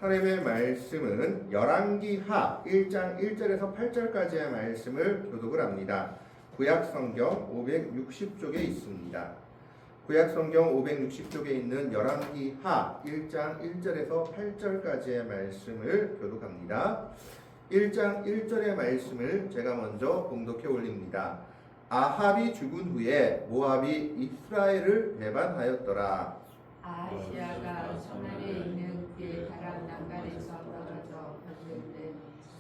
하나님의 말씀은 열왕기하 1장 1절에서 8절까지의 말씀을 교독을 합니다. 구약성경 560쪽에 있습니다. 구약성경 560쪽에 있는 열왕기하 1장 1절에서 8절까지의 말씀을 교독합니다. 1장 1절의 말씀을 제가 먼저 봉독해 올립니다. 아합이 죽은 후에 모압이 이스라엘을 배반하였더라. 아하시아가 서만에 있는 그의 다락 난간에서 떨어져 갔는데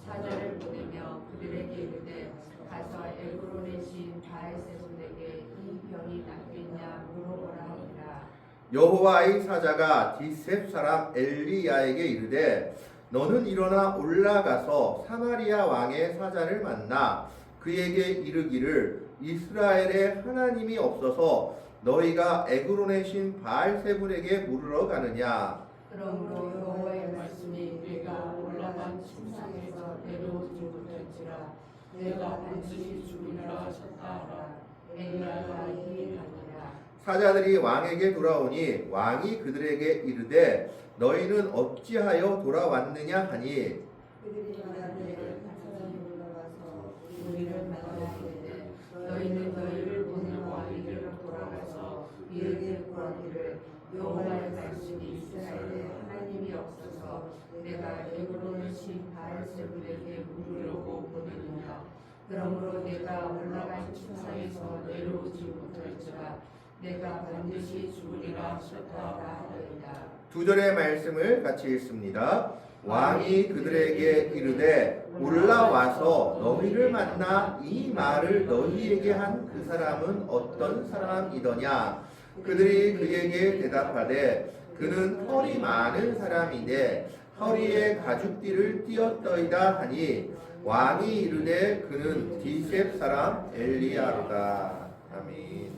사자를 보내며 그들에게 이르되 가서 에그론의 신 바알세불에게 이 병이 낫겠냐 물어보라 하니라. 여호와의 사자가 디셉 사람 엘리야에게 이르되 너는 일어나 올라가서 사마리아 왕의 사자를 만나 그에게 이르기를 이스라엘에 하나님이 없어서 너희가 에그론의 신 바알세불에게 물으러 가느냐. 그러므로 여호와의 말씀이 내가 올라간 침상에서 내려오지 못할지라 내가 반드시 죽으리라 하셨다 하라. 엘리야가 이에 가니라. 사자들이 왕에게 돌아오니 왕이 그들에게 이르되 너희는 어찌하여 돌아왔느냐 하니 그들이 말하되 사자들이 올라가서 우리를 만나야 되되 너희는 너희를 보낸 왕에게로 돌아가서 이에게 구하기를 여호와의 말씀이 이스라엘에 하나님이 없어서 내가 에그론의 신 바알세불에게 물으려고 보내느냐. 그러므로 내가 올라간 침상에서 내려오지 못할지라 내가 반드시 죽으리라 하셨다 하더이다. 두 절의 말씀을 같이 읽습니다. 왕이 그들에게 이르되 올라와서 너희를 만나 이 말을 너희에게 한 그 사람은 어떤 사람이더냐. 그들이 그에게 대답하되 그는 털이 많은 사람인데 허리에 가죽띠를 띄었더이다 하니 왕이 이르되 그는 디셉 사람 엘리야로다. 아멘.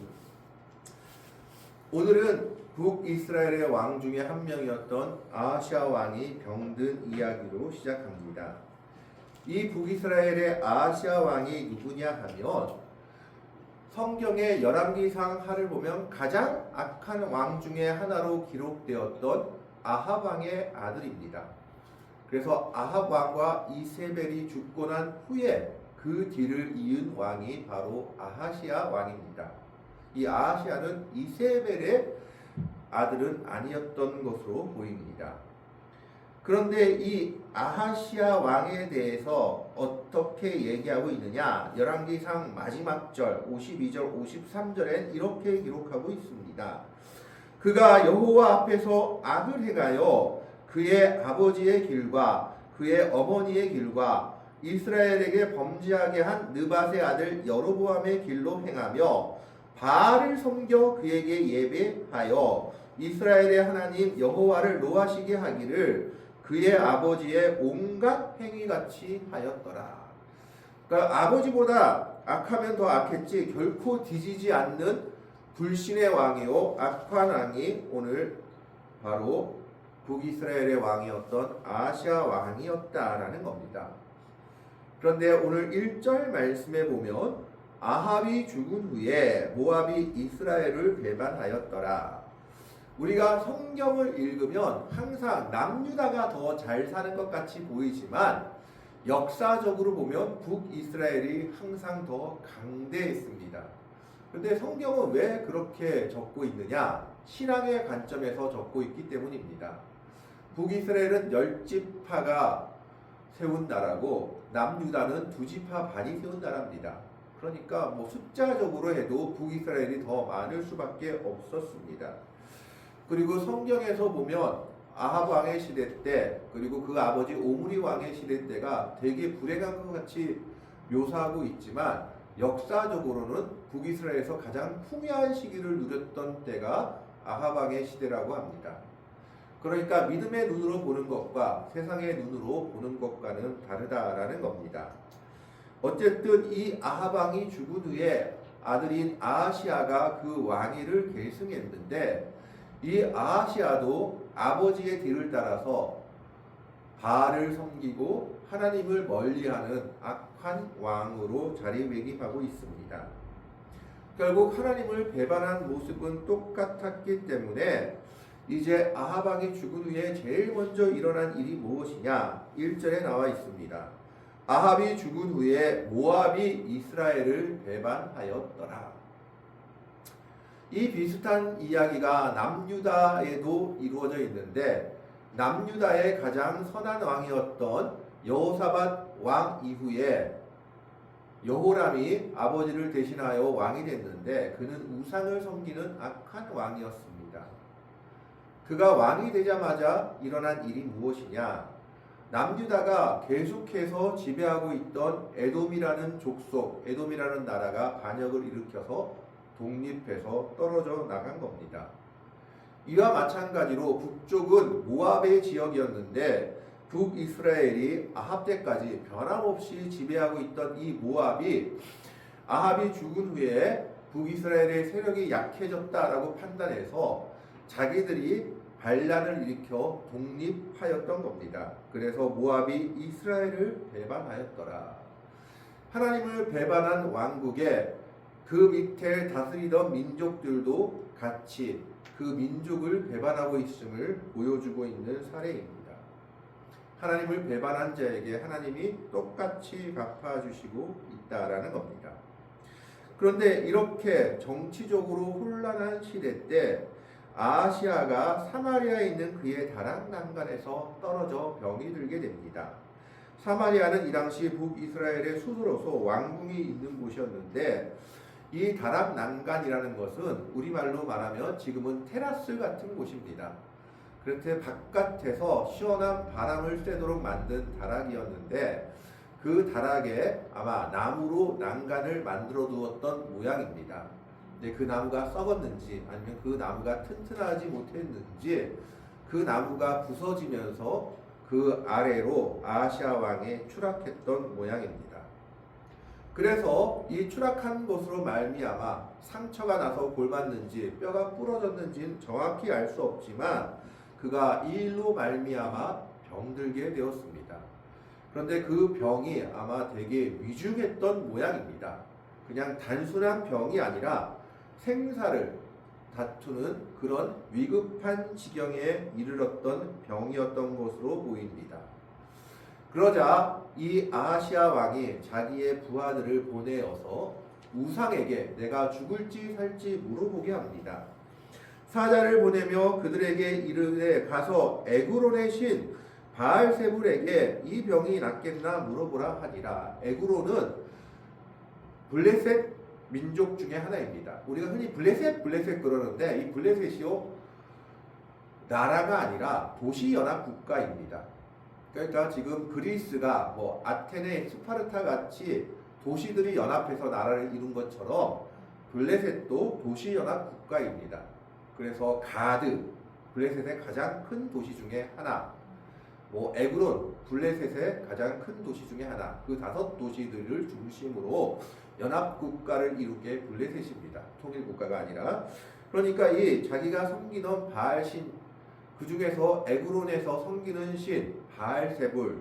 오늘은 북이스라엘의 왕 중에 한 명이었던 아하시아 왕이 병든 이야기로 시작합니다. 이 북이스라엘의 아하시아 왕이 누구냐 하면 성경의 열왕기상 하를 보면 가장 악한 왕 중에 하나로 기록되었던 아합 왕의 아들입니다. 그래서 아합 왕과 이세벨이 죽고 난 후에 그 뒤를 이은 왕이 바로 아하시아 왕입니다. 이 아하시아는 이세벨의 아들은 아니었던 것으로 보입니다. 그런데 이 아하시아 왕에 대해서 어떻게 얘기하고 있느냐? 열왕기상 마지막 절 52절 53절엔 이렇게 기록하고 있습니다. 그가 여호와 앞에서 악을 행하여 그의 아버지의 길과 그의 어머니의 길과 이스라엘에게 범죄하게 한 느밧의 아들 여로보암의 길로 행하며 바알을 섬겨 그에게 예배하여 이스라엘의 하나님 여호와를 노하시게 하기를 그의 아버지의 온갖 행위같이 하였더라. 그러니까 아버지보다 악하면 더 악했지 결코 뒤지지 않는 불신의 왕이요 악한 왕이 오늘 바로 북이스라엘의 왕이었던 아하시아 왕이었다라는 겁니다. 그런데 오늘 1절 말씀에 보면 아합이 죽은 후에 모압이 이스라엘을 배반하였더라. 우리가 성경을 읽으면 항상 남유다가 더 잘 사는 것 같이 보이지만 역사적으로 보면 북이스라엘이 항상 더 강대했습니다. 그런데 성경은 왜 그렇게 적고 있느냐? 신앙의 관점에서 적고 있기 때문입니다. 북이스라엘은 10지파가 세운 나라고 남유다는 2지파 반이 세운 나라입니다. 그러니까 뭐 숫자적으로 해도 북이스라엘이 더 많을 수밖에 없었습니다. 그리고 성경에서 보면 아합 왕의 시대 때 그리고 그 아버지 오므리 왕의 시대 때가 되게 불행한 것 같이 묘사하고 있지만 역사적으로는 북이스라엘에서 가장 풍요한 시기를 누렸던 때가 아합 왕의 시대라고 합니다. 그러니까 믿음의 눈으로 보는 것과 세상의 눈으로 보는 것과는 다르다라는 겁니다. 어쨌든 이 아합 왕이 죽은 후에 아들인 아하시아가 그 왕위를 계승했는데 이 아하시아도 아버지의 뒤를 따라서 바알을 섬기고 하나님을 멀리하는 악한 왕으로 자리매김하고 있습니다. 결국 하나님을 배반한 모습은 똑같았기 때문에 이제 아합 왕이 죽은 후에 제일 먼저 일어난 일이 무엇이냐? 1절에 나와 있습니다. 아합이 죽은 후에 모압이 이스라엘을 배반하였더라. 이 비슷한 이야기가 남유다에도 이루어져 있는데, 남유다의 가장 선한 왕이었던 여호사밧 왕 이후에 여호람이 아버지를 대신하여 왕이 됐는데, 그는 우상을 섬기는 악한 왕이었습니다. 그가 왕이 되자마자 일어난 일이 무엇이냐? 남유다가 계속해서 지배하고 있던 에돔이라는 족속, 에돔이라는 나라가 반역을 일으켜서 독립해서 떨어져 나간 겁니다. 이와 마찬가지로 북쪽은 모압의 지역이었는데, 북이스라엘이 아합 때까지 변함없이 지배하고 있던 이 모압이 아합이 죽은 후에 북이스라엘의 세력이 약해졌다라고 판단해서 자기들이 반란을 일으켜 독립하였던 겁니다. 그래서 모압이 이스라엘을 배반하였더라. 하나님을 배반한 왕국에 그 밑에 다스리던 민족들도 같이 그 민족을 배반하고 있음을 보여주고 있는 사례입니다. 하나님을 배반한 자에게 하나님이 똑같이 갚아주시고 있다라는 겁니다. 그런데 이렇게 정치적으로 혼란한 시대 때 아하시아가 사마리아에 있는 그의 다락 난간에서 떨어져 병이 들게 됩니다. 사마리아는 이 당시 북이스라엘의 수도로서 왕궁이 있는 곳이었는데, 이 다락 난간이라는 것은 우리말로 말하면 지금은 테라스 같은 곳입니다. 그렇게 바깥에서 시원한 바람을 쐬도록 만든 다락이었는데, 그 다락에 아마 나무로 난간을 만들어 두었던 모양입니다. 근데 그 나무가 썩었는지 아니면 그 나무가 튼튼하지 못했는지 그 나무가 부서지면서 그 아래로 아하시아 왕이 추락했던 모양입니다. 그래서 이 추락한 것으로 말미암아 상처가 나서 골맞는지 뼈가 부러졌는지는 정확히 알 수 없지만 그가 이 일로 말미암아 병들게 되었습니다. 그런데 그 병이 아마 되게 위중했던 모양입니다. 그냥 단순한 병이 아니라 생사를 다투는 그런 위급한 지경에 이르렀던 병이었던 것으로 보입니다. 그러자 이 아하시아 왕이 자기의 부하들을 보내어서 우상에게 내가 죽을지 살지 물어보게 합니다. 사자를 보내며 그들에게 이르되 가서 에그론의 신 바알세불에게 이 병이 낫겠나 물어보라 하니라. 에그론은 블레셋 민족 중에 하나입니다. 우리가 흔히 블레셋 그러는데 이 블레셋이요 나라가 아니라 도시연합 국가입니다. 그러니까 지금 그리스가 뭐 아테네, 스파르타 같이 도시들이 연합해서 나라를 이룬 것처럼 블레셋도 도시연합 국가입니다. 그래서 가드, 블레셋의 가장 큰 도시 중에 하나, 뭐 에그론, 블레셋의 가장 큰 도시 중에 하나, 그 5도시들을 중심으로 연합국가를 이루게 블레셋입니다. 통일국가가 아니라. 그러니까 이 자기가 섬기던 바알신, 그 중에서 에그론에서 섬기는 신 바알세불,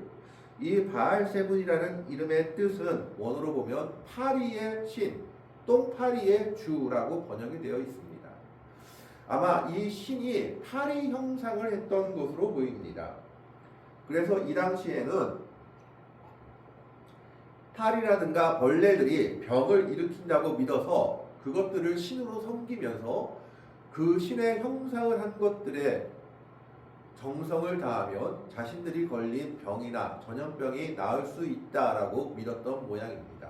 이 바알세불이라는 이름의 뜻은 원어로 보면 파리의 신, 똥파리의 주라고 번역이 되어 있습니다. 아마 이 신이 파리 형상을 했던 것으로 보입니다. 그래서 이 당시에는 파리라든가 벌레들이 병을 일으킨다고 믿어서 그것들을 신으로 섬기면서 그 신의 형상을 한 것들에 정성을 다하면 자신들이 걸린 병이나 전염병이 나을 수 있다라고 믿었던 모양입니다.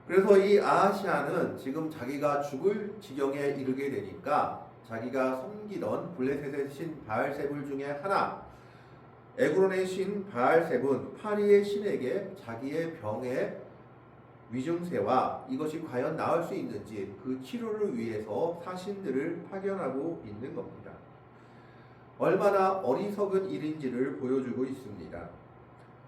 그래서 이 아하시아는 지금 자기가 죽을 지경에 이르게 되니까 자기가 섬기던 블레셋의 신 바알세불 중에 하나, 에그론의 신 바알세불, 파리의 신에게 자기의 병의 위중세와 이것이 과연 나을 수 있는지 그 치료를 위해서 사신들을 파견하고 있는 겁니다. 얼마나 어리석은 일인지를 보여주고 있습니다.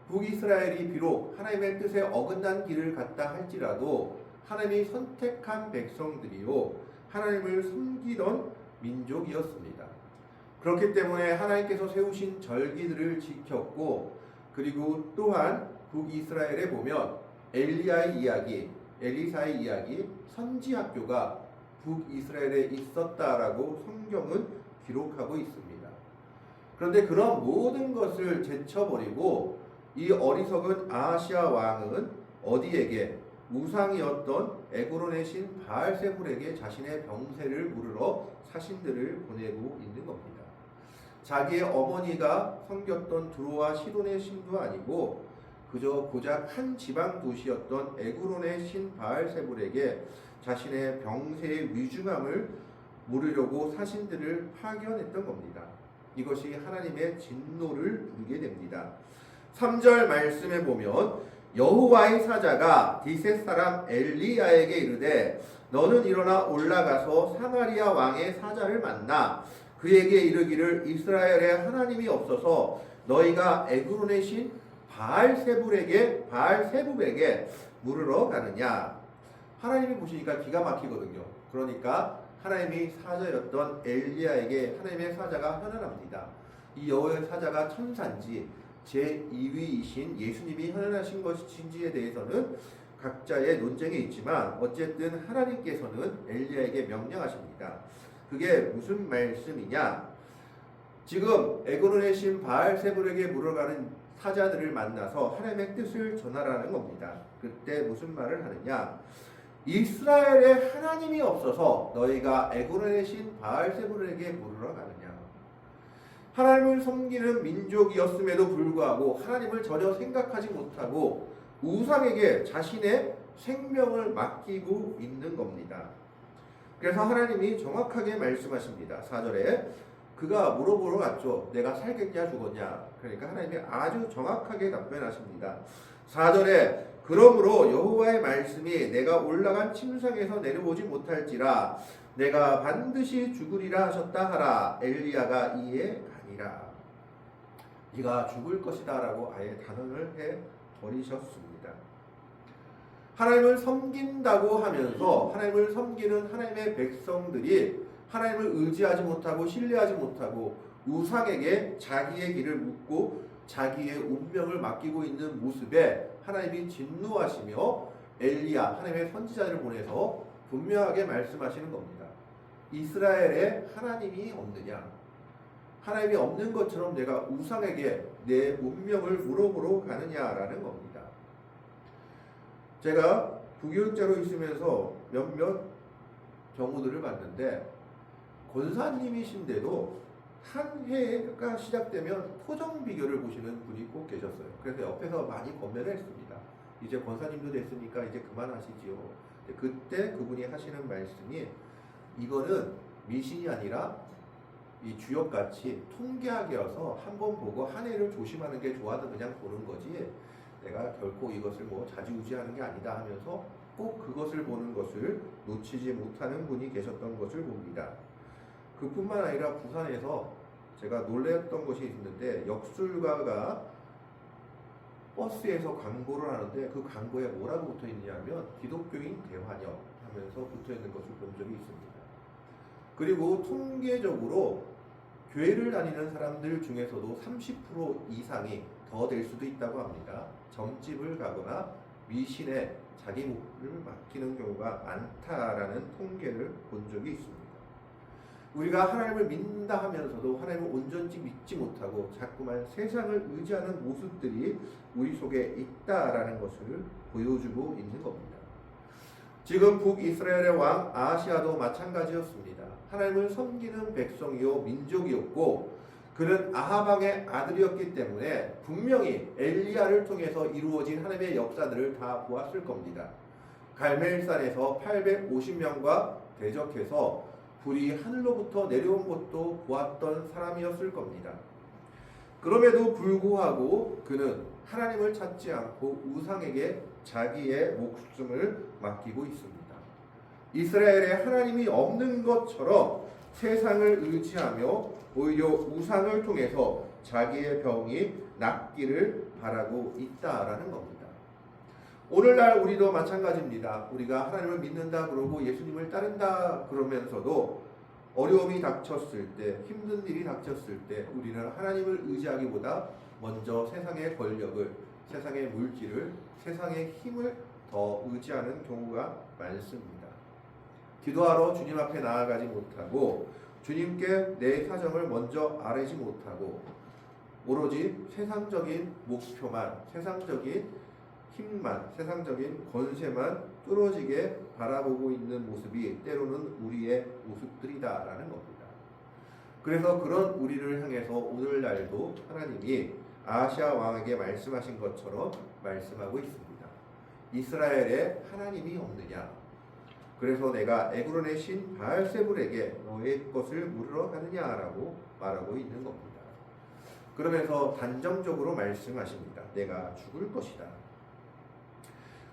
북이스라엘이 비록 하나님의 뜻에 어긋난 길을 갔다 할지라도 하나님이 선택한 백성들이요 하나님을 섬기던 민족이었습니다. 그렇기 때문에 하나님께서 세우신 절기들을 지켰고, 그리고 또한 북이스라엘에 보면 엘리야의 이야기, 엘리사의 이야기, 선지학교가 북이스라엘에 있었다라고 성경은 기록하고 있습니다. 그런데 그런 모든 것을 제쳐버리고 이 어리석은 아하시아 왕은 어디에게? 우상이었던 에그론의 신 바알세불에게 자신의 병세를 물으러 사신들을 보내고 있는 겁니다. 자기의 어머니가 섬겼던 두로와 시돈의 신도 아니고 그저 고작 한 지방 도시였던 에그론의 신 바알세불에게 자신의 병세의 위중함을 물으려고 사신들을 파견했던 겁니다. 이것이 하나님의 진노를 부르게 됩니다. 3절 말씀에 보면 여호와의 사자가 디셋 사람 엘리야에게 이르되 너는 일어나 올라가서 사마리아 왕의 사자를 만나 그에게 이르기를 이스라엘에 하나님이 없어서 너희가 에그론의 신 바알세불에게 물으러 가느냐. 하나님이 보시니까 기가 막히거든요. 그러니까 하나님이 사자였던 엘리야에게 하나님의 사자가 현현합니다. 이 여호와의 사자가 천사인지 제2위이신 예수님이 현현하신 것인지에 대해서는 각자의 논쟁이 있지만 어쨌든 하나님께서는 엘리야에게 명령하십니다. 그게 무슨 말씀이냐? 지금 에그론의 신 바알세불에게 물어가는 사자들을 만나서 하나님의 뜻을 전하라는 겁니다. 그때 무슨 말을 하느냐? 이스라엘에 하나님이 없어서 너희가 에그론의 신 바알세불에게 물으러 가느냐? 하나님을 섬기는 민족이었음에도 불구하고 하나님을 전혀 생각하지 못하고 우상에게 자신의 생명을 맡기고 있는 겁니다. 그래서 하나님이 정확하게 말씀하십니다. 4절에 그가 물어보러 갔죠. 내가 살겠냐 죽었냐. 그러니까 하나님이 아주 정확하게 답변하십니다. 4절에 그러므로 여호와의 말씀이 내가 올라간 침상에서 내려오지 못할지라 내가 반드시 죽으리라 하셨다 하라. 엘리야가 이에 가니라. 네가 죽을 것이다 라고 아예 단언을 해버리셨습니다. 하나님을 섬긴다고 하면서 하나님을 섬기는 하나님의 백성들이 하나님을 의지하지 못하고 신뢰하지 못하고 우상에게 자기의 길을 묻고 자기의 운명을 맡기고 있는 모습에 하나님이 진노하시며 엘리야 하나님의 선지자를 보내서 분명하게 말씀하시는 겁니다. 이스라엘에 하나님이 없느냐? 하나님이 없는 것처럼 내가 우상에게 내 운명을 물어보러 가느냐라는 겁니다. 제가 부교육자로 있으면서 몇몇 경우들을 봤는데 권사님이신데도 한 해가 시작되면 토정 비결을 보시는 분이 꼭 계셨어요. 그래서 옆에서 많이 권면을 했습니다. 이제 권사님도 됐으니까 이제 그만하시지요. 그때 그분이 하시는 말씀이 이거는 미신이 아니라 이 주역같이 통계학이어서 한번 보고 한 해를 조심하는 게 좋아서 그냥 보는 거지 내가 결코 이것을 뭐 좌지우지하는 게 아니다 하면서 꼭 그것을 보는 것을 놓치지 못하는 분이 계셨던 것을 봅니다. 그뿐만 아니라 부산에서 제가 놀랐던 것이 있는데 역술가가 버스에서 광고를 하는데 그 광고에 뭐라고 붙어 있냐면 기독교인 대환영 하면서 붙어 있는 것을 본 적이 있습니다. 그리고 통계적으로 교회를 다니는 사람들 중에서도 30% 이상이 더 될 수도 있다고 합니다. 점집을 가거나 미신에 자기 목을 맡기는 경우가 많다라는 통계를 본 적이 있습니다. 우리가 하나님을 믿는다 하면서도 하나님을 온전히 믿지 못하고 자꾸만 세상을 의지하는 모습들이 우리 속에 있다라는 것을 보여주고 있는 겁니다. 지금 북이스라엘의 왕 아하시아도 마찬가지였습니다. 하나님을 섬기는 백성이요 민족이었고 그는 아하방의 아들이었기 때문에 분명히 엘리야를 통해서 이루어진 하나님의 역사들을 다 보았을 겁니다. 갈멜산에서 850명과 대적해서 불이 하늘로부터 내려온 것도 보았던 사람이었을 겁니다. 그럼에도 불구하고 그는 하나님을 찾지 않고 우상에게 자기의 목숨을 맡기고 있습니다. 이스라엘에 하나님이 없는 것처럼 세상을 의지하며 오히려 우상을 통해서 자기의 병이 낫기를 바라고 있다라는 겁니다. 오늘날 우리도 마찬가지입니다. 우리가 하나님을 믿는다 그러고 예수님을 따른다 그러면서도 어려움이 닥쳤을 때, 힘든 일이 닥쳤을 때 우리는 하나님을 의지하기보다 먼저 세상의 권력을, 세상의 물질을, 세상의 힘을 더 의지하는 경우가 많습니다. 기도하러 주님 앞에 나아가지 못하고 주님께 내 사정을 먼저 아뢰지 못하고 오로지 세상적인 목표만, 세상적인 힘만, 세상적인 권세만 뚫어지게 바라보고 있는 모습이 때로는 우리의 모습들이다라는 겁니다. 그래서 그런 우리를 향해서 오늘날도 하나님이 아하시아 왕에게 말씀하신 것처럼 말씀하고 있습니다. 이스라엘에 하나님이 없느냐? 그래서 내가 에그론의 신 바알세불에게 너의 것을 물으러 가느냐라고 말하고 있는 겁니다. 그러면서 단정적으로 말씀하십니다. 내가 죽을 것이다.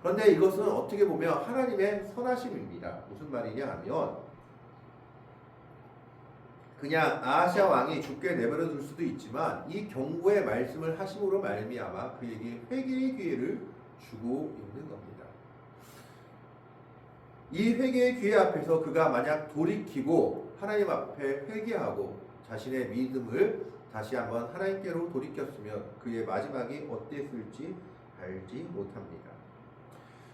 그런데 이것은 어떻게 보면 하나님의 선하심입니다. 무슨 말이냐 하면 그냥 아하시아 왕이 죽게 내버려 둘 수도 있지만 이 경고의 말씀을 하심으로 말미암아 그에게 회개의 기회를 주고 있는 겁니다. 이 회개의 기회 앞에서 그가 만약 돌이키고 하나님 앞에 회개하고 자신의 믿음을 다시 한번 하나님께로 돌이켰으면 그의 마지막이 어땠을지 알지 못합니다.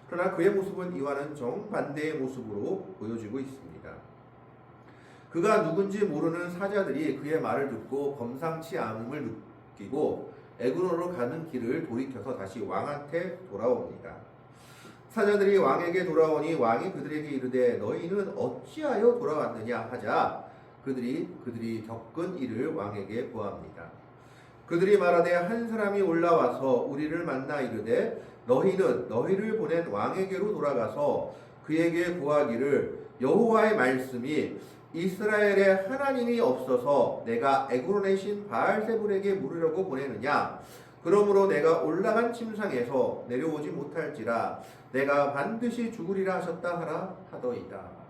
그러나 그의 모습은 이와는 정반대의 모습으로 보여지고 있습니다. 그가 누군지 모르는 사자들이 그의 말을 듣고 범상치 않음을 느끼고 에그론으로 가는 길을 돌이켜서 다시 왕한테 돌아옵니다. 사자들이 왕에게 돌아오니 왕이 그들에게 이르되 너희는 어찌하여 돌아왔느냐 하자 그들이 겪은 일을 왕에게 보합니다. 그들이 말하되 한 사람이 올라와서 우리를 만나 이르되 너희는 너희를 보낸 왕에게로 돌아가서 그에게 구하기를 여호와의 말씀이 이스라엘에 하나님이 없어서 내가 에그론의 신 바알세불에게 물으려고 보내느냐? 그러므로 내가 올라간 침상에서 내려오지 못할지라 내가 반드시 죽으리라 하셨다 하라 하더이다.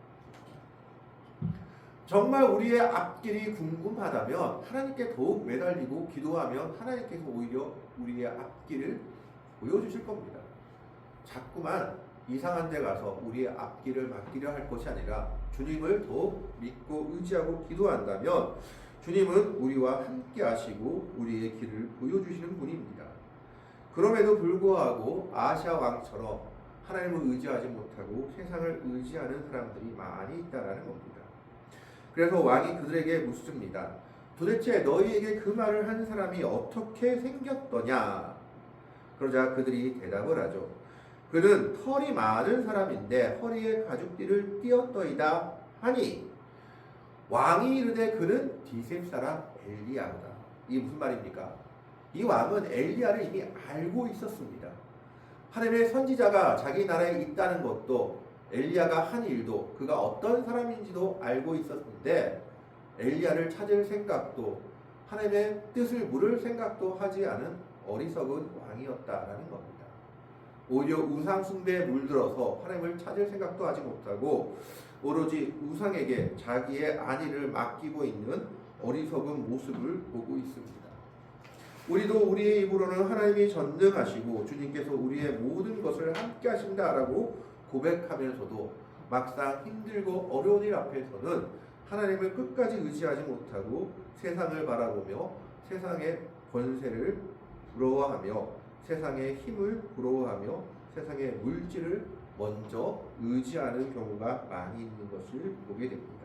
정말 우리의 앞길이 궁금하다면 하나님께 더욱 매달리고 기도하면 하나님께서 오히려 우리의 앞길을 보여주실 겁니다. 자꾸만 이상한 데 가서 우리의 앞길을 막기려 할 것이 아니라 주님을 더욱 믿고 의지하고 기도한다면 주님은 우리와 함께 하시고 우리의 길을 보여주시는 분입니다. 그럼에도 불구하고 아하시아 왕처럼 하나님을 의지하지 못하고 세상을 의지하는 사람들이 많이 있다는 겁니다. 그래서 왕이 그들에게 묻습니다. 도대체 너희에게 그 말을 한 사람이 어떻게 생겼더냐? 그러자 그들이 대답을 하죠. 그는 털이 많은 사람인데 허리에 가죽띠를 띄었더이다 하니 왕이 이르되 그는 디셉 사람 엘리야다. 이게 무슨 말입니까? 이 왕은 엘리야를 이미 알고 있었습니다. 하나님의 선지자가 자기 나라에 있다는 것도 엘리야가 한 일도 그가 어떤 사람인지도 알고 있었는데 엘리야를 찾을 생각도 하나님의 뜻을 물을 생각도 하지 않은 어리석은 왕이었다라는 겁니다. 오히려 우상 숭배에 물들어서 하나님을 찾을 생각도 하지 못하고 오로지 우상에게 자기의 안위를 맡기고 있는 어리석은 모습을 보고 있습니다. 우리도 우리의 입으로는 하나님이 전능하시고 주님께서 우리의 모든 것을 함께 하신다라고 고백하면서도 막상 힘들고 어려운 일 앞에서는 하나님을 끝까지 의지하지 못하고 세상을 바라보며 세상의 권세를 부러워하며 세상의 힘을 부러워하며 세상의 물질을 먼저 의지하는 경우가 많이 있는 것을 보게 됩니다.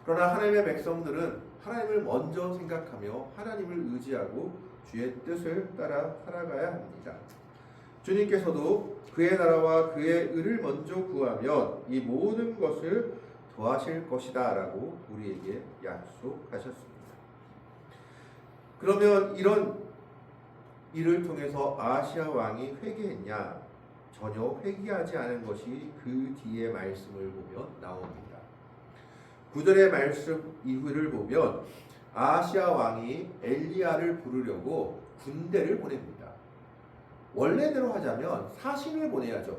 그러나 하나님의 백성들은 하나님을 먼저 생각하며 하나님을 의지하고 주의 뜻을 따라 살아가야 합니다. 주님께서도 그의 나라와 그의 의를 먼저 구하면 이 모든 것을 더하실 것이다 라고 우리에게 약속하셨습니다. 그러면 이런 이를 통해서 아하시아 왕이 회개했냐? 전혀 회개하지 않은 것이 그 뒤의 말씀을 보면 나옵니다. 9절의 말씀 이후를 보면 아하시아 왕이 엘리야를 부르려고 군대를 보냅니다. 원래대로 하자면 사신을 보내야죠.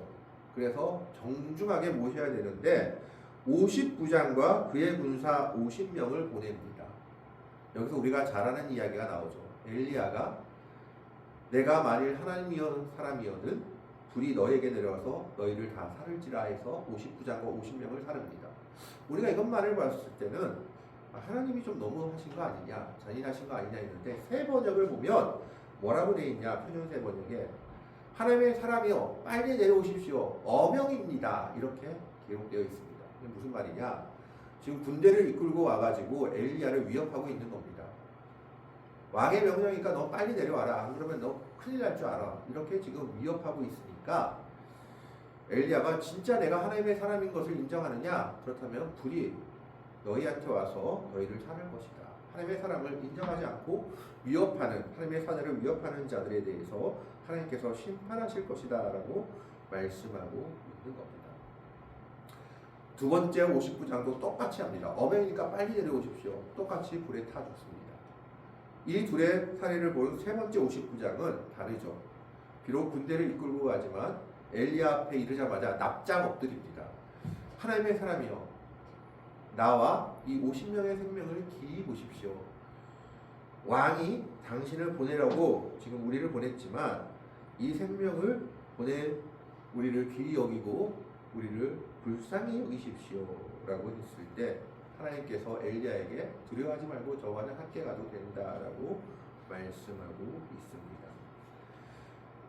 그래서 정중하게 모셔야 되는데 50부장과 그의 군사 50명을 보냅니다. 여기서 우리가 잘 아는 이야기가 나오죠. 엘리야가 내가 만일 하나님이여 사람이여든 불이 너에게 내려와서 너희를 다 살을지라 해서 50부장과 50명을 사릅니다. 우리가 이것만을 봤을 때는 하나님이 좀 너무 하신 거 아니냐, 잔인하신 거 아니냐 했는데 새 번역을 보면 뭐라고 되어 있냐, 표준새 번역에 하나님의 사람이여 빨리 내려오십시오, 어명입니다, 이렇게 기록되어 있습니다. 이게 무슨 말이냐? 지금 군대를 이끌고 와가지고 엘리야를 위협하고 있는 겁니다. 왕의 명령이니까 너 빨리 내려와라. 안 그러면 너 큰일 날 줄 알아. 이렇게 지금 위협하고 있으니까 엘리야가 진짜 내가 하나님의 사람인 것을 인정하느냐? 그렇다면 불이 너희한테 와서 너희를 살할 것이다. 하나님의 사람을 인정하지 않고 위협하는, 하나님의 사자를 위협하는 자들에 대해서 하나님께서 심판하실 것이다 라고 말씀하고 있는 겁니다. 두 번째 59장도 똑같이 합니다. 어명이니까 빨리 내려오십시오. 똑같이 불에 타 죽습니다. 이 둘의 사례를 본 세 번째 59장은 다르죠. 비록 군대를 이끌고 가지만 엘리야 앞에 이르자마자 납작 엎드립니다. 하나님의 사람이여, 나와 이 50명의 생명을 기이 보십시오. 왕이 당신을 보내라고 지금 우리를 보냈지만 이 생명을 보내 우리를 귀히 여기고 우리를 불쌍히 여기십시오 라고 했을 때 하나님께서 엘리야에게 두려워하지 말고 저와는 함께 가도 된다라고 말씀하고 있습니다.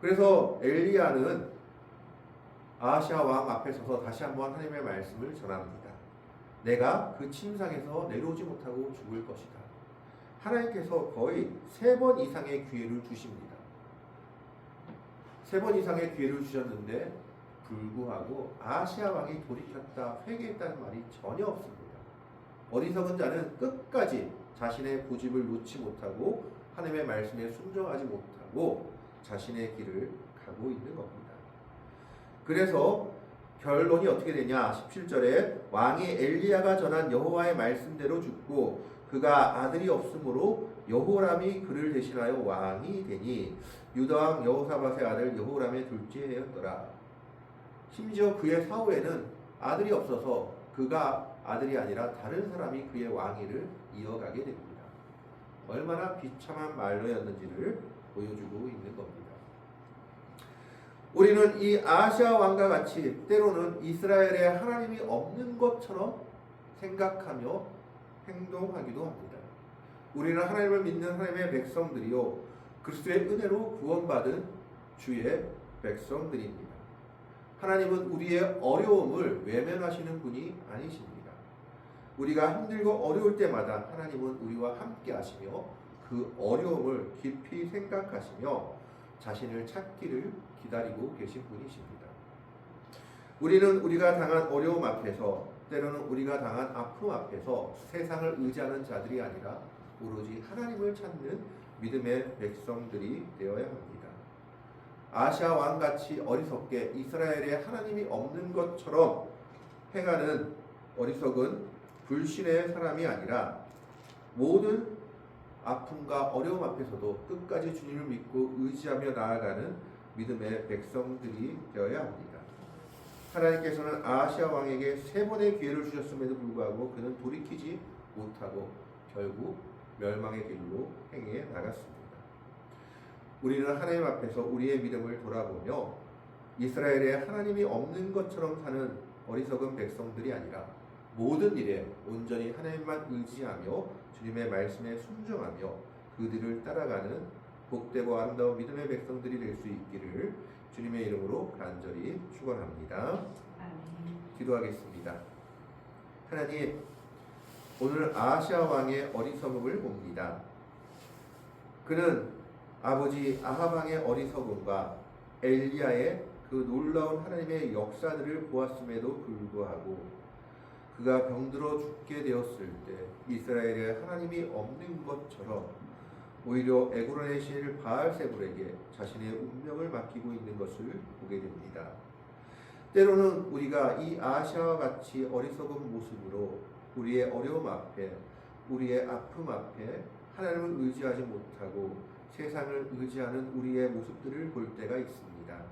그래서 엘리야는 아하시아 왕 앞에 서서 다시 한번 하나님의 말씀을 전합니다. 내가 그 침상에서 내려오지 못하고 죽을 것이다. 하나님께서 거의 3번 이상의 기회를 주십니다. 3번 이상의 기회를 주셨는데 불구하고 아하시아 왕이 돌이켰다, 회개했다는 말이 전혀 없습니다. 어리석은 자는 끝까지 자신의 고집을 놓지 못하고 하나님의 말씀에 순종하지 못하고 자신의 길을 가고 있는 겁니다. 그래서 결론이 어떻게 되냐? 17절에 왕이 엘리야가 전한 여호와의 말씀대로 죽고 그가 아들이 없으므로 여호람이 그를 대신하여 왕이 되니 유다 왕 여호사밧의 아들 여호람의 둘째 해였더라. 심지어 그의 사후에는 아들이 없어서 그가 아들이 아니라 다른 사람이 그의 왕위를 이어가게 됩니다. 얼마나 비참한 말로였는지를 보여주고 있는 겁니다. 우리는 이 아하시아 왕과 같이 때로는 이스라엘에 하나님이 없는 것처럼 생각하며 행동하기도 합니다. 우리는 하나님을 믿는 하나님의 백성들이요 그리스도의 은혜로 구원받은 주의 백성들입니다. 하나님은 우리의 어려움을 외면하시는 분이 아니십니다. 우리가 힘들고 어려울 때마다 하나님은 우리와 함께 하시며 그 어려움을 깊이 생각하시며 자신을 찾기를 기다리고 계신 분이십니다. 우리는 우리가 당한 어려움 앞에서 때로는 우리가 당한 아픔 앞에서 세상을 의지하는 자들이 아니라 오로지 하나님을 찾는 믿음의 백성들이 되어야 합니다. 아하시아 왕같이 어리석게 이스라엘에 하나님이 없는 것처럼 행하는 어리석은 불신의 사람이 아니라 모든 아픔과 어려움 앞에서도 끝까지 주님을 믿고 의지하며 나아가는 믿음의 백성들이 되어야 합니다. 하나님께서는 아하시아 왕에게 3번의 기회를 주셨음에도 불구하고 그는 돌이키지 못하고 결국 멸망의 길로 행해 나갔습니다. 우리는 하나님 앞에서 우리의 믿음을 돌아보며 이스라엘에 하나님이 없는 것처럼 사는 어리석은 백성들이 아니라 모든 일에 온전히 하나님만 의지하며 주님의 말씀에 순종하며 그들을 따라가는 복되고 아름다운 믿음의 백성들이 될 수 있기를 주님의 이름으로 간절히 축원합니다. 기도하겠습니다. 하나님, 오늘 아하시아 왕의 어리석음을 봅니다. 그는 아버지 아합 왕의 어리석음과 엘리야의 그 놀라운 하나님의 역사들을 보았음에도 불구하고 그가 병들어 죽게 되었을 때 이스라엘에 하나님이 없는 것처럼 오히려 에그론의 신 바알세불에게 자신의 운명을 맡기고 있는 것을 보게 됩니다. 때로는 우리가 이 아하시아와 같이 어리석은 모습으로 우리의 어려움 앞에, 우리의 아픔 앞에 하나님을 의지하지 못하고 세상을 의지하는 우리의 모습들을 볼 때가 있습니다.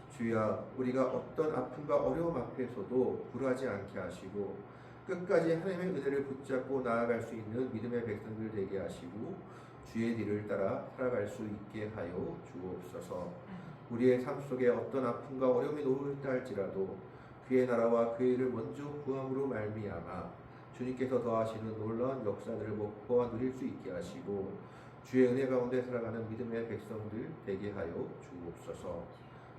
주여, 우리가 어떤 아픔과 어려움 앞에서도 불하지 않게 하시고 끝까지 하나님의 은혜를 붙잡고 나아갈 수 있는 믿음의 백성들 되게 하시고 주의 뒤를 따라 살아갈 수 있게 하여 주옵소서. 우리의 삶 속에 어떤 아픔과 어려움이 놓였다 할지라도 그의 나라와 그의 일을 먼저 구함으로 말미암아 주님께서 더하시는 놀라운 역사들을 보아 누릴 수 있게 하시고 주의 은혜 가운데 살아가는 믿음의 백성들 되게 하여 주옵소서.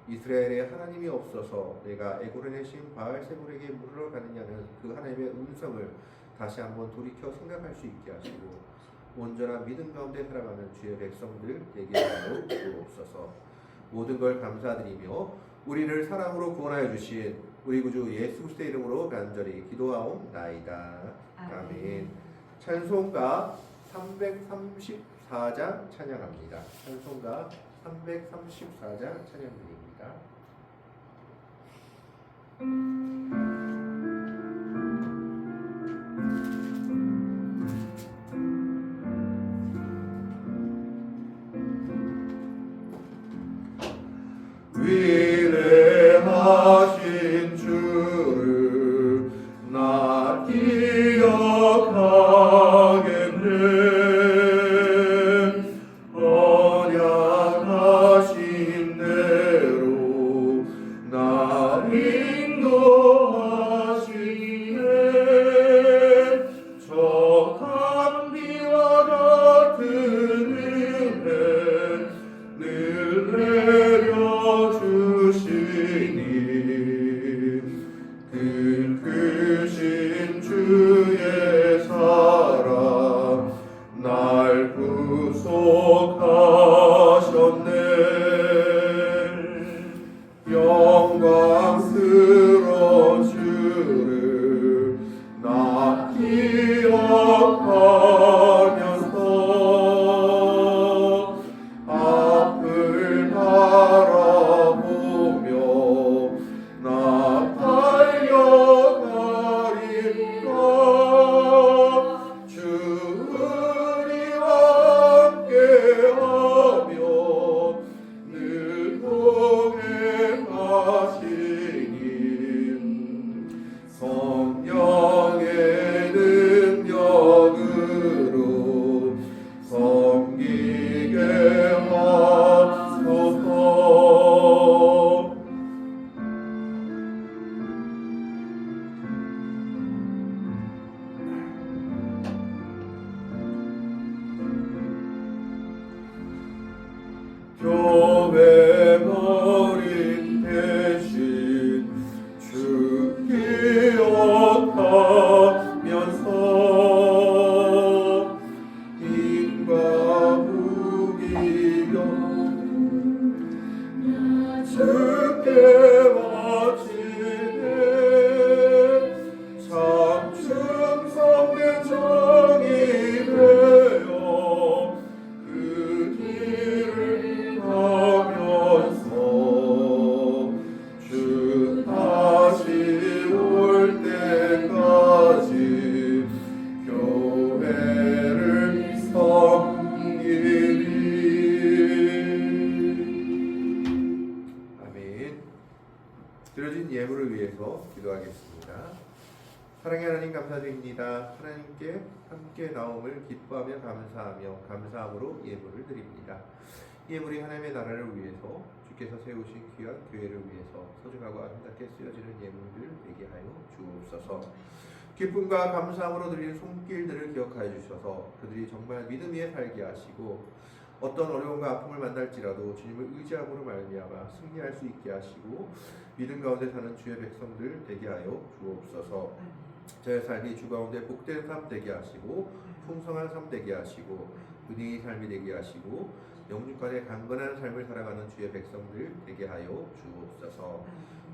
이스라엘에 하나님이 없어서 내가 애고란의 신 바알세불에게 물으러 가느냐는 그 하나님의 음성을 다시 한번 돌이켜 생각할 수 있게 하시고 온전한 믿음 가운데 살아가는 주의 백성들 되게 하여 주옵소서. 모든 걸 감사드리며 우리를 사랑으로 구원하여 주신 우리 구주 예수 그리스도의 이름으로 간절히 기도하옵나이다. 아멘. 찬송가 334장 찬양합니다. 찬송가 334장 찬양드립니다. 위대하신 주를 나 기억하겠네. 언약하신 대로 나 인도하시네. 저 비와 같은 은혜 늘 내려주시니 큰 크신 주의 사랑 날 구속하셨네. 영광스러운 주를 나 기억하면서 앞을 바라보며 나 달려가리라. 주 우리와 함께하며 늘 동행하시니 성령의 능력으로 섬기게 하소서. 교회 머리 대신 주 기억하면서 인과 무기여 주께 바치네. 참 충성된 정이 되어 그 길을 가면서 주 다시 올 때까지 교회를 섬기리. 아멘. 드려진 예물을 위해서 기도하겠습니다. 사랑의 하나님 감사드립니다. 하나님께 함께 나옴을 기뻐하며 감사함으로 예물을 드립니다. 예물이 하나님의 나라를 위해서 주께서 세우신 귀한 교회를 위해서 소중하고 아름답게 쓰여지는 예물들 되게 하여 주옵소서. 기쁨과 감사함으로 드리는 손길들을 기억하여 주셔서 그들이 정말 믿음 위에 살게 하시고 어떤 어려움과 아픔을 만날지라도 주님을 의지함으로 말미암아 승리할 수 있게 하시고 믿음 가운데 사는 주의 백성들 되게 하여 주옵소서. 저의 삶이 주 가운데 복된 삶 되게 하시고 풍성한 삶 되게 하시고 은혜의 삶이 되게 하시고 영육간의 강건한 삶을 살아가는 주의 백성들 되게 하여 주옵소서.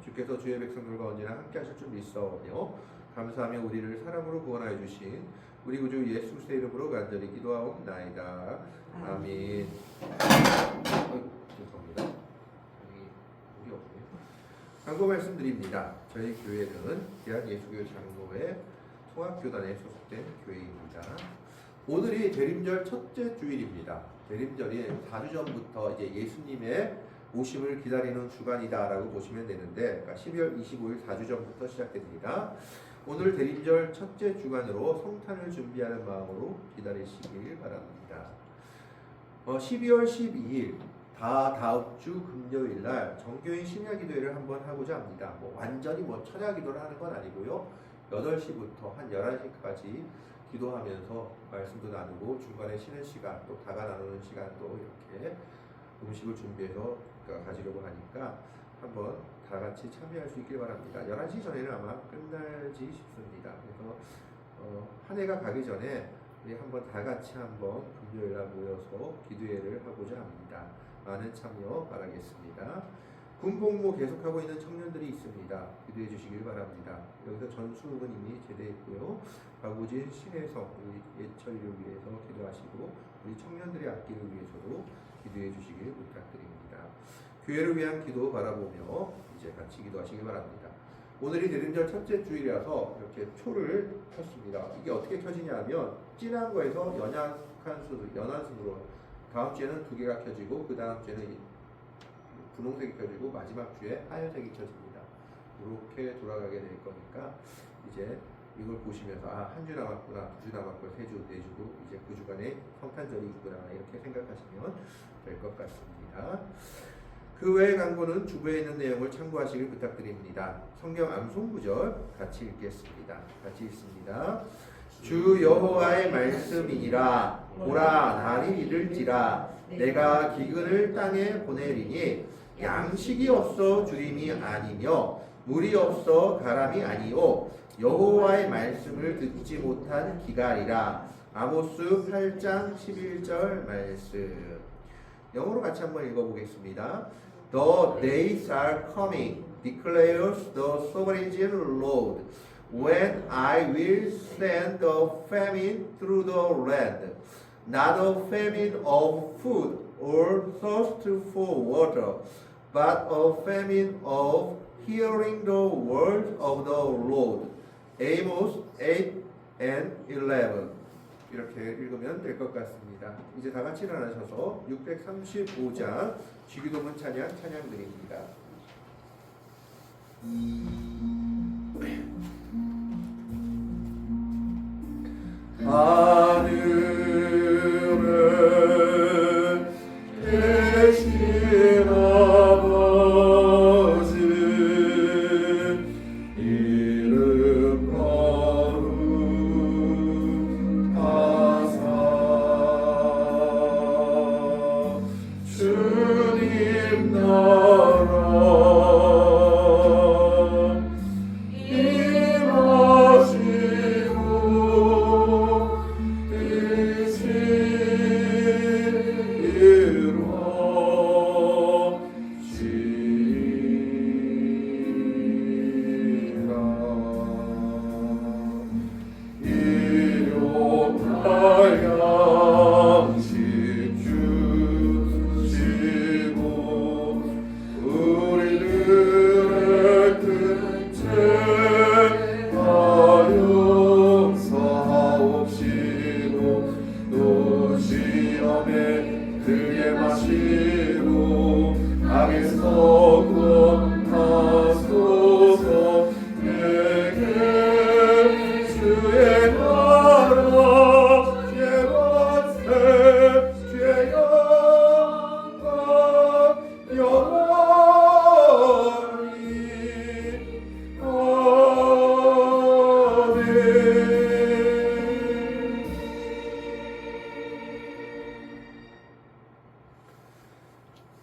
주께서 주의 백성들과 언제나 함께 하실 줄 믿사오며 감사하며 우리를 사랑으로 구원하여 주신 우리 구주 예수 그리스도의 이름으로 간절히 기도하옵나이다. 아멘. 죄송합니다. 물이 없네요. 광고 말씀드립니다. 저희 교회는 대한예수교 장로회 통합교단에 소속된 교회입니다. 오늘이 대림절 첫째 주일입니다. 대림절이 4주 전부터 이제 예수님의 오심을 기다리는 주간이다라고 보시면 되는데, 그러니까 12월 25일 4주 전부터 시작됩니다. 오늘 대림절 첫째 주간으로 성탄을 준비하는 마음으로 기다리시길 바랍니다. 12월 12일 다음 주 금요일 날 정교인 심야기도회를 한번 하고자 합니다. 완전히 천야기도를 하는 건 아니고요. 8시부터 한 11시까지 기도하면서 말씀도 나누고 중간에 쉬는 시간 또 다가 나누는 시간도 이렇게 음식을 준비해서 가지려고 하니까 한번 다 같이 참여할 수 있길 바랍니다. 11시 전에는 아마 끝날지 싶습니다. 그래서 한 해가 가기 전에 우리 한번 다 같이 한번 금요일날 모여서 기도회를 하고자 합니다. 많은 참여 바라겠습니다. 군복무 계속하고 있는 청년들이 있습니다. 기도해 주시길 바랍니다. 여기서 전수욱은 이미 제대했고요. 박우진, 신혜성, 우리 예철이를 위해서 기도하시고 우리 청년들의 앞길을 위해서도 기도해 주시길 부탁드립니다. 교회를 위한 기도 바라보며 이제 같이 기도하시길 바랍니다. 오늘이 대림절 첫째 주일이라서 이렇게 초를 켰습니다. 이게 어떻게 켜지냐면 진한 거에서 연한 순으로 다음 주에는 2개가 켜지고 그 다음 주에는 분홍색이 켜지고 마지막 주에 하얀색이 켜집니다. 이렇게 돌아가게 될 거니까 이제 이걸 보시면서 한 주 남았구나, 2주 남았구나, 3주, 4주고 이제 그 주간에 성탄절이 있구나 이렇게 생각하시면 될 것 같습니다. 그 외의 광고는 주부에 있는 내용을 참고하시길 부탁드립니다. 성경 암송 구절 같이 읽겠습니다. 같이 읽습니다. 주 여호와의 말씀이니라. 보라, 날이 이를지라. 내가 기근을 땅에 보내리니 양식이 없어 주림이 아니며 물이 없어 가람이 아니오. 여호와의 말씀을 듣지 못한 기갈이라. 아모스 8장 11절 말씀. 영어로 같이 한번 읽어보겠습니다. The days are coming, declares the sovereign Lord, when I will send a famine through the land, not a famine of food or thirst for water, but a famine of hearing the word of the Lord. Amos 8 and 11. 이렇게 읽으면 될 것 같습니다. 이제 다 같이 일어나셔서 635장 주기도문 찬양 드립니다. 하늘에 계신 아버지 이름 거룩하사 주님 나라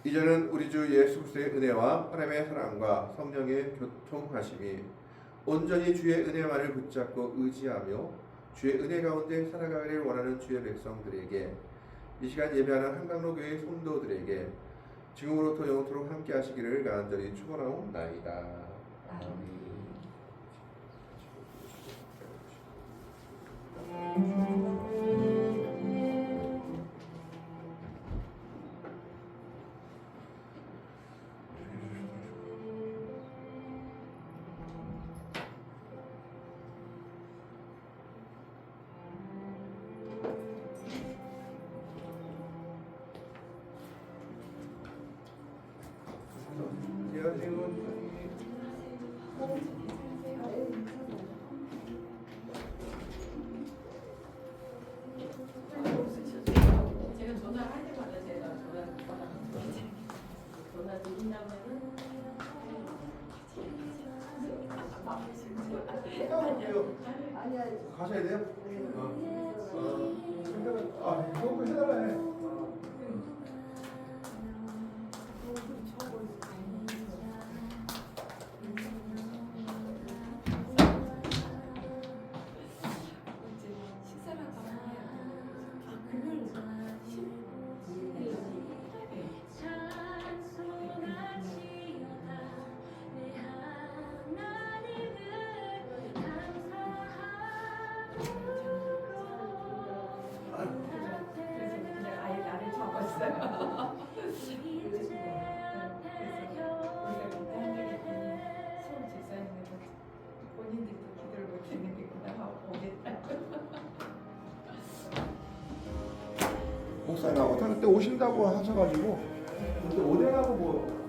이제는 우리 주 예수 그리스도의 은혜와 하나님의 사랑과 성령의 교통하심이 온전히 주의 은혜만을 붙잡고 의지하며 주의 은혜 가운데 살아가기를 원하는 주의 백성들에게 이 시간 예배하는 한강로 교회 성도들에게 지금으로부터 영원토록 함께 하시기를 간절히 축원하옵나이다. 아멘. 제가 전화할 때마다 전화 드린다면은 아니야. 가셔야 돼요? 이거 해달라 해. 목사님하고 그때 오신다고 하셔가지고 근데 오뎅하고 뭐